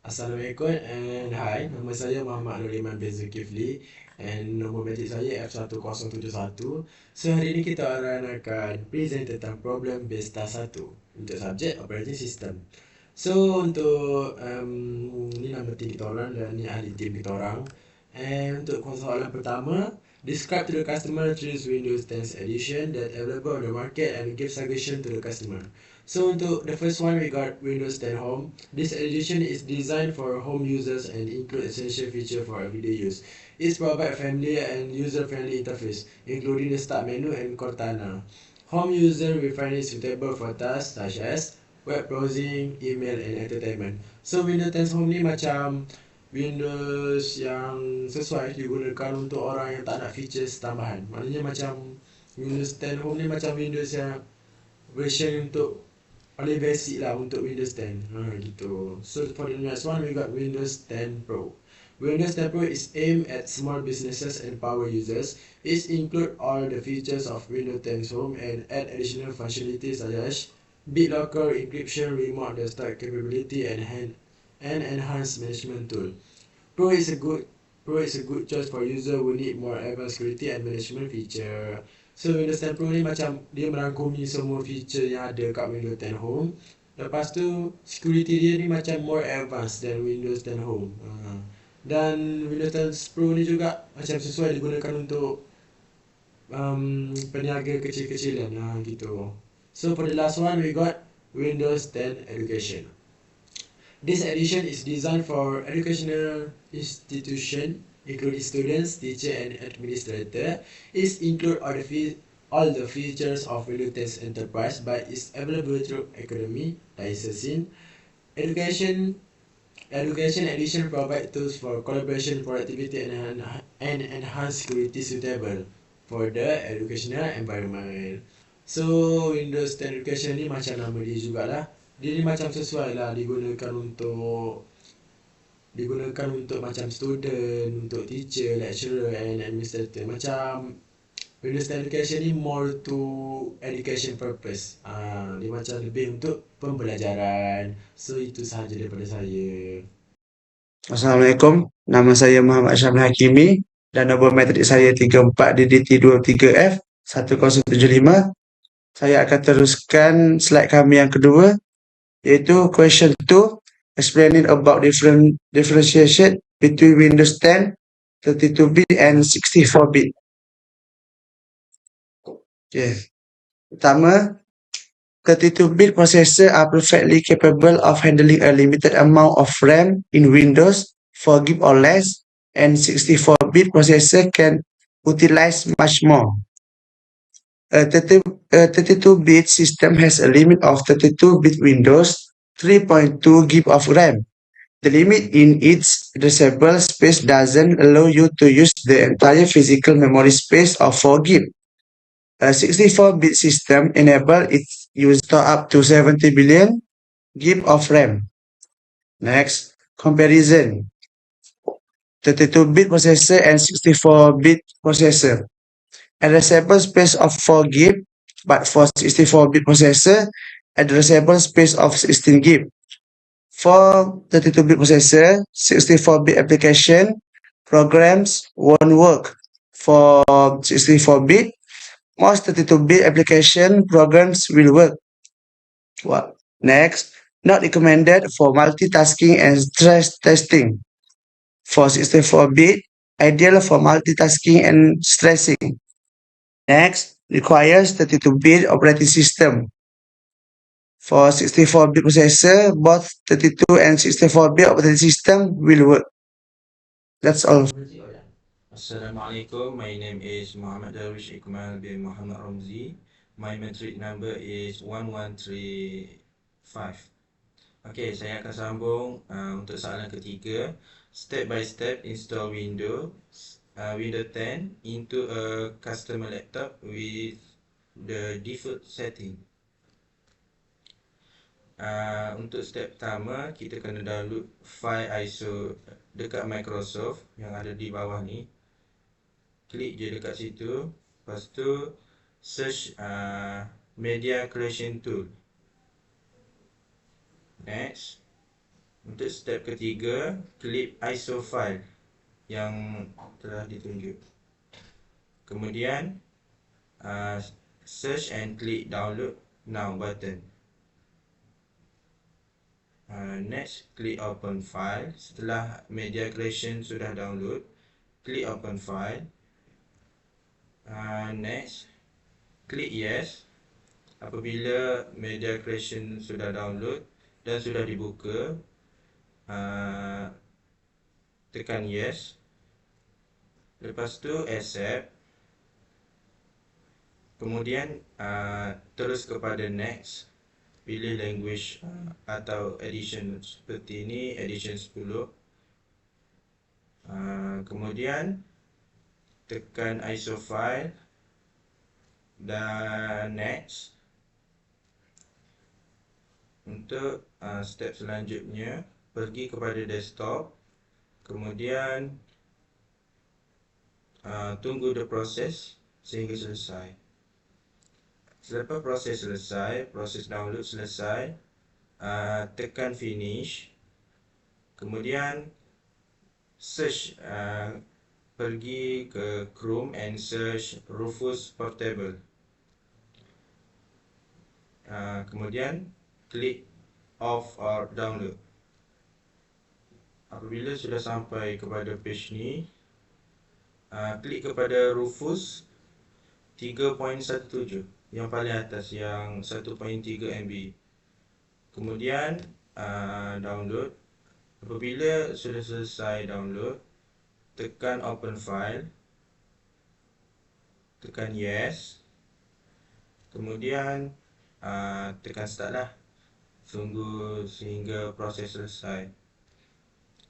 Assalamualaikum and hi, nama saya Muhammad Nuliman bin Zulkifli and nombor medik saya F1071. So hari ini kita akan present tentang problem base task 1 untuk subjek operating system. So untuk ni nama team kita orang dan ni ahli team kita orang. And untuk soalan pertama, describe to the customer choose Windows 10 edition that available on the market and give suggestion to the customer. So untuk the first one, we got Windows 10 Home. This edition is designed for home users and include essential feature for everyday use. It provides family and user-friendly interface, including the start menu and Cortana. Home user will find it suitable for tasks such as web browsing, email and entertainment. So Windows 10 Home ni macam Windows yang sesuai digunakan untuk orang yang tak nak features tambahan. Maknanya macam Windows 10 Home ni macam Windows yang version untuk paling basic lah untuk Windows 10. Gitu. So for the next one, we got Windows 10 Pro. Windows 10 Pro is aimed at small businesses and power users. It includes all the features of Windows 10 Home and add additional functionalities such as BitLocker, encryption, remote desktop capability, and enhanced management tool. Pro is a good choice for user who need more advanced security and management feature. So Windows 10 Pro ni macam dia merangkumi semua feature yang ada kat Windows 10 Home. Lepas tu security dia ni macam more advanced than Windows 10 Home. Dan Windows 10 Pro ni juga macam sesuai digunakan untuk peniaga kecil-kecilan gitu. So for the last one, we got Windows 10 Education. This edition is designed for educational institution, including students, teacher, and administrator. It includes all the features of Windows 10 Enterprise, but is available through Academy licensing. Education edition provides tools for collaboration, productivity, and enhanced security suitable for the educational environment. So Windows 10 Education ni macam nama dia jugalah. Dia ni macam sesuai lah digunakan untuk macam student, untuk teacher, lecturer and administrator. Macam Windows 10 Education ni more to education purpose. Dia macam lebih untuk pembelajaran. So itu sahaja daripada saya. Assalamualaikum, nama saya Muhammad Syamil Hakimi dan nombor metrik saya 34DDT23F 1075. Saya akan teruskan slide kami yang kedua, yaitu question 2, explaining about differentiation between Windows 10, 32-bit and 64-bit. Okay. Pertama, 32-bit processors are perfectly capable of handling a limited amount of RAM in Windows 4 GB or less, and 64-bit processor can utilize much more. A 32-bit system has a limit of 32-bit Windows 3.2 GB of RAM. The limit in its addressable space doesn't allow you to use the entire physical memory space of 4 GB. A 64-bit system enables its use to up to 70 billion GB of RAM. Next, comparison. 32-bit processor and 64-bit processor. Addressable space of 4 GB, but for 64-bit processor, addressable space of 16 GB. For 32-bit processor, 64-bit application programs won't work. For 64-bit, most 32-bit application programs will work. Next, not recommended for multitasking and stress testing. For 64-bit, ideal for multitasking and stressing. Next, requires 32-bit operating system. For 64-bit processor, both 32 and 64-bit operating system will work. That's all. Assalamualaikum, my name is Muhammad Darwish Ikmal bin Muhammad Ramzi. My metric number is 1135. Okay, saya akan sambung untuk soalan ketiga. Step by step install Windows 10 into a customer laptop with the default setting. Untuk step pertama, kita kena download file ISO dekat Microsoft yang ada di bawah ni. Klik je dekat situ. Lepas tu search Media Creation Tool. Next, Untuk step ketiga, klik ISO file yang telah ditunjuk. Kemudian search and click download now button. Next, klik open file. Setelah media creation sudah download, klik open file. Next, klik yes. Apabila media creation sudah download dan sudah dibuka, tekan yes. Lepas tu accept. Kemudian terus kepada next. Pilih language atau edition seperti ini, edition 10. Kemudian tekan ISO file dan next. Untuk step selanjutnya, pergi kepada desktop. Kemudian tunggu the process sehingga selesai. Selepas proses selesai, proses download selesai, tekan finish. Kemudian search, pergi ke Chrome and search Rufus Portable. Kemudian klik off or download. Apabila sudah sampai kepada page ni, klik kepada Rufus 3.17 yang paling atas, yang 1.3 MB. Kemudian download. Apabila sudah selesai download, tekan open file, tekan yes. Kemudian tekan start lah. Tunggu sehingga proses selesai.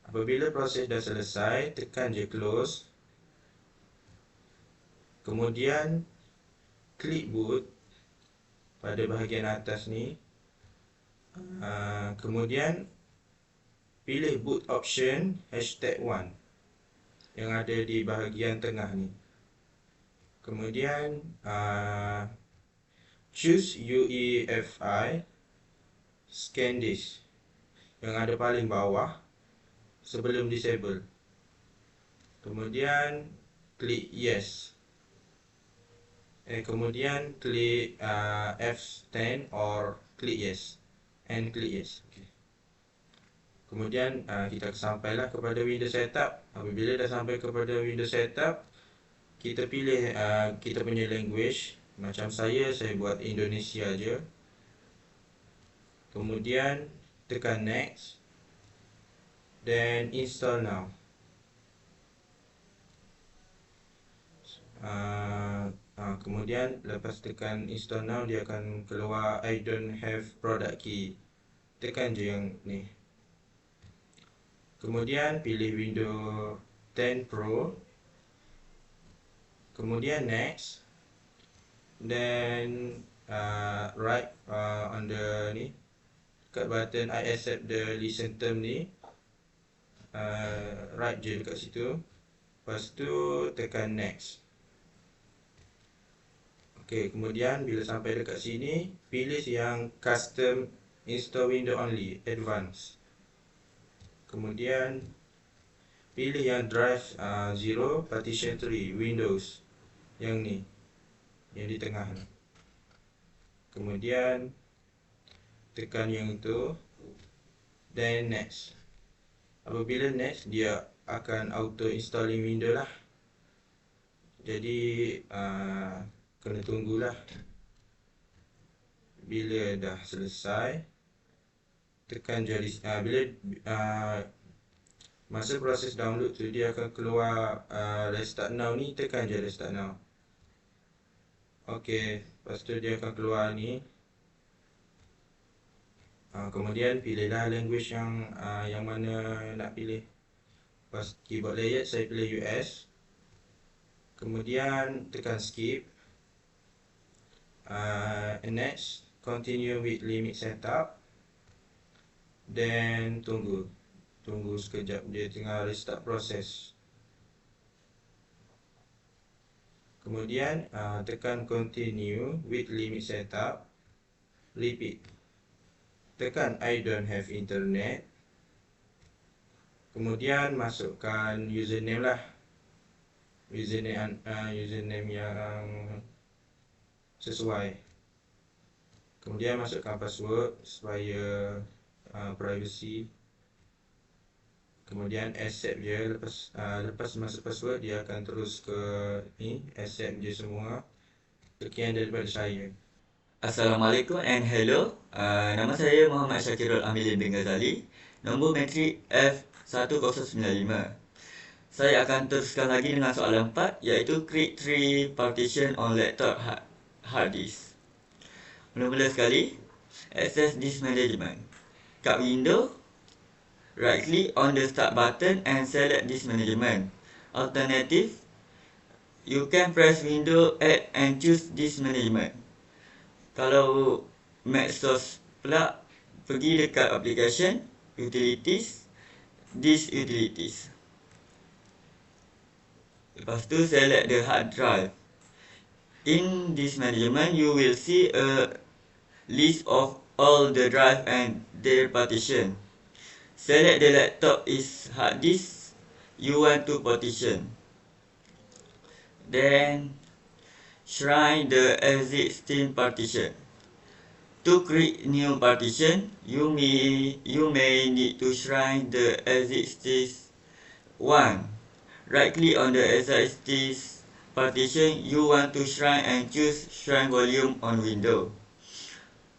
Apabila proses dah selesai, tekan je close. Kemudian klik boot pada bahagian atas ni. Kemudian pilih boot option #1 yang ada di bahagian tengah ni. Kemudian choose UEFI scan disk yang ada paling bawah sebelum disable. Kemudian klik yes. Kemudian klik F10 or klik yes and klik yes. Okay. Kemudian kita sampailah kepada Windows Setup. Apabila dah sampai kepada Windows Setup, kita pilih kita punya language. Macam saya buat Indonesia je. Kemudian tekan next dan install now. Kemudian lepas tekan install now, dia akan keluar I don't have product key. Tekan je yang ni. Kemudian pilih Windows 10 Pro. Kemudian next. Then right on the ni, kat button I accept the listen term ni, right je dekat situ. Lepas tu tekan next. Okay, kemudian bila sampai dekat sini, pilih yang custom install window only, advanced. Kemudian pilih yang drive 0 partition 3 Windows, yang ni, yang di tengah ni. Kemudian tekan yang itu dan next. Apabila next, dia akan auto installing window lah. Jadi kena tunggulah. Bila dah selesai, tekan jari. Bila masa proses download tu, dia akan keluar restart now ni, tekan je restart now. Ok, lepas tu dia akan keluar ni. Kemudian pilihlah language yang mana nak pilih. Lepas keyboard layout, saya pilih US. Kemudian tekan skip. Next, continue with limit setup. Dan tunggu sekejap, dia tengah restart proses. Kemudian tekan continue with limit setup. Repeat. Tekan I don't have internet. Kemudian masukkan username lah. Username yang sesuai. Kemudian masukkan password supaya privacy. Kemudian accept je. Lepas masuk password, dia akan terus ke ni, accept je semua. Sekian daripada saya. Assalamualaikum and hello. Nama saya Muhammad Syakirul Amilin bin Ghazali. Nombor metrik F1095. Saya akan teruskan lagi dengan soalan 4, iaitu create 3 partition on laptop hard disk. Mula-mula sekali, access disk management. Kat window, right click on the start button and select disk management. Alternative, you can press window add and choose disk management. Kalau Maxos pula, pergi dekat application, utilities, disk utilities. Lepas tu select the hard drive. In disk management, you will see a list of all the drive and their partition. Select the laptop is hard disk you want to partition. Then shrine the existing partition. To create new partition, you may need to shrine the existing one. Right click on the existing partition you want to shrine and choose shrine volume on window.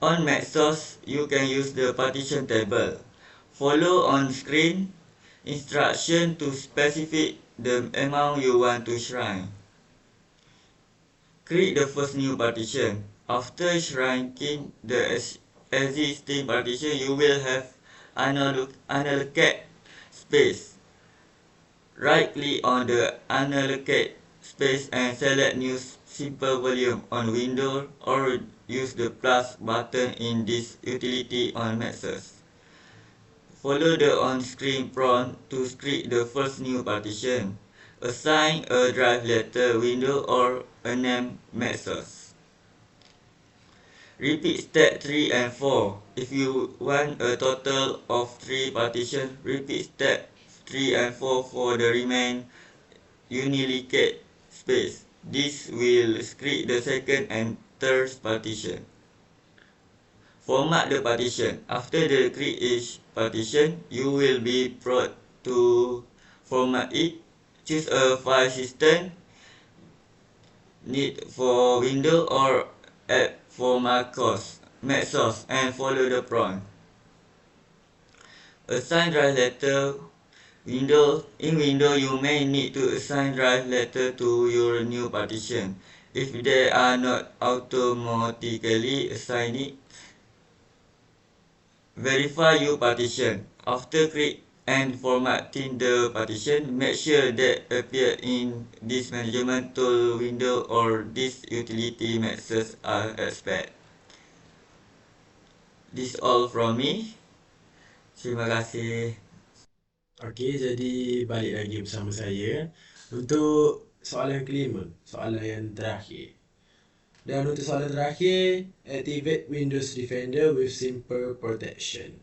On Maxos, you can use the partition table. Follow on screen instruction to specify the amount you want to shrine. Create the first new partition. After shrinking the existing partition, you will have unallocated space. Right click on the unallocated space and select new simple volume on window, or use the plus button in this utility on Maxos. Follow the on-screen prompt to create the first new partition. Assign a drive letter window or a name Maxos. Repeat step 3 and 4. If you want a total of 3 partitions, repeat step 3 and 4 for the remaining unallocated space. This will create the second and third partition. Format the partition. After the create each partition, you will be brought to format it. Choose a file system, need for Windows or app for Maxos, and follow the prompt. Assign drive letter. In Windows, you may need to assign drive letter to your new partition. If they are not automatically assigned, verify your partition. After create and formatting the partition, make sure that appear in disk management tool window or disk utility Maxos are expect. This all from me. Terima kasih. Okey, jadi balik lagi bersama saya untuk soalan kelima, soalan yang terakhir. Dan untuk soalan terakhir, activate Windows Defender with simple protection.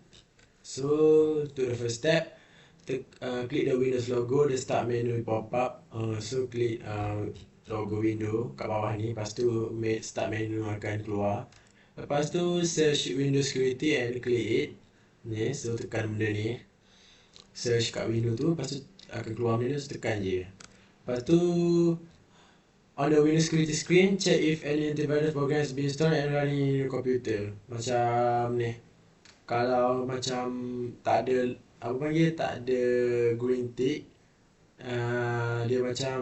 So, to the first step, click the Windows logo, the start menu pop up. So, click logo window kat bawah ni. Lepas tu, start menu akan keluar. Lepas tu, search Windows Security and click it. Ni, so tekan benda ni. Search kat window tu, lepas tu akan keluar benda ni, so tekan je. Lepas tu, on the Windows Security screen, check if any antivirus program has been installed and running in your computer. Macam ni. Kalau macam tak ada, tak ada green tick, dia macam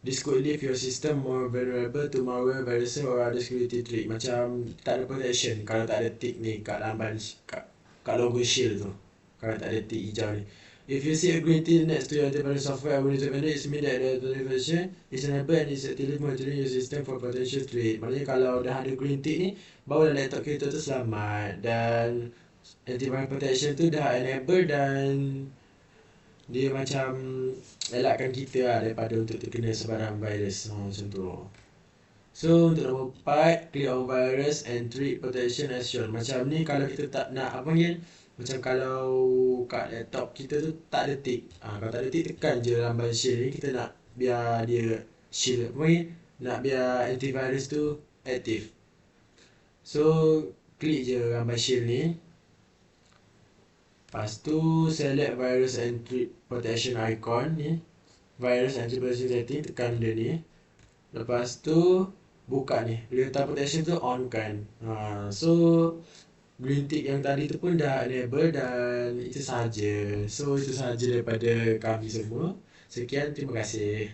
this could leave your system more vulnerable to malware, viruses or other security threat. Macam tak ada protection kalau tak ada tick ni kat lamban, kat logo shield tu. Kalau tak ada tick hijau ni. If you see a green tick next to your antivirus software or Windows Defender, it means that the version is enabled and is actively monitoring your system for potential threat. Maknanya kalau dah ada green tick ni, barulah laptop kita tu selamat. Dan antivirus protection tu dah enable dan dia macam elakkan kita lah daripada untuk terkena sebarang virus. Macam tu. So untuk nombor 4, click on virus and threat protection as shown. Macam ni kalau kita tak nak Macam kalau kat laptop kita tu tak ada tick. Kalau tak ada tick, tekan je lamban shield ni. Kita nak biar dia shield apa ni, nak biar antivirus tu aktif. So klik je lamban shield ni. Lepas tu select virus and protection icon ni. Virus and protection setting, tekan dia ni. Lepas tu buka ni, real time protection tu on kan. So green tick yang tadi tu pun dah enable dan itu sahaja. So itu sahaja daripada kami semua. Sekian, terima kasih.